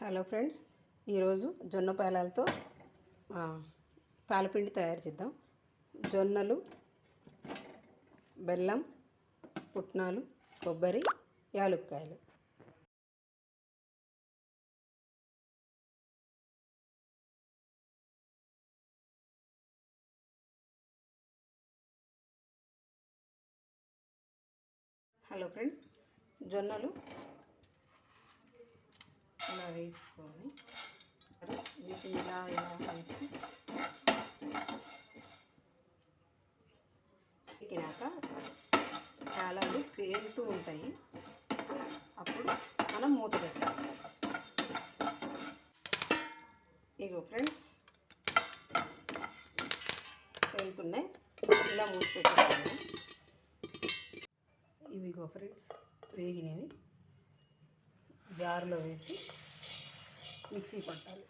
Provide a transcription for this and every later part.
Hello friends, ఈరోజు జొన్న పేలాలతో పాలపిండి తయారు చేద్దాం. జొన్నలు, బెల్లం, పుట్నాలు, కొబ్బరి, యాలుక్కాయలు. హలో ఫ్రెండ్స్, జొన్నలు ఇలా వేసుకొని వీటిని ఇలా వేసి ఎక్కినాక చాలాలు పేరుతూ ఉంటాయి. అప్పుడు మనం మూత పెట్టాలి. ఇగో ఫ్రెండ్స్, పేలుతున్నాయి. ఇలా మూత పెట్టాలి. ఇవిగో ఫ్రెండ్స్, వేగినవి జార్లో వేసి మిక్సీ పట్టాలి.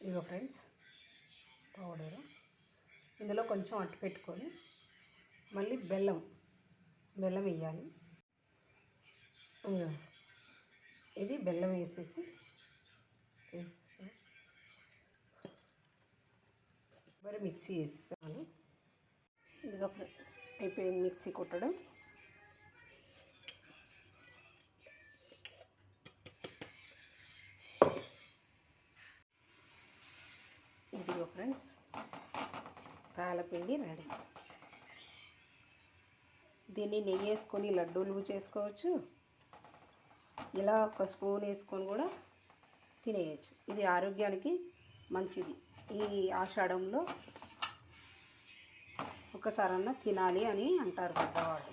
ఇదిగో ఫ్రెండ్స్, పౌడరు ఇందులో కొంచెం అట్టు పెట్టుకొని మళ్ళీ బెల్లం వేయాలి. ఇది బెల్లం వేసేసి మరి మిక్సీ వేసేసాను. ఇదిగో అయిపోయింది మిక్సీ కొట్టడం. ఇదిగో ఫ్రెండ్స్, పాలపిండి రెడీ. దీన్ని నెయ్యి వేసుకొని లడ్డూలు చేసుకోవచ్చు. ఇలా ఒక స్పూన్ వేసుకొని కూడా తినేయచ్చు. ఇది ఆరోగ్యానికి మంచిది. ఈ ఆషాఢంలో ఒకసారన్నా తినాలి అని అంటారు పెద్దవాళ్ళు.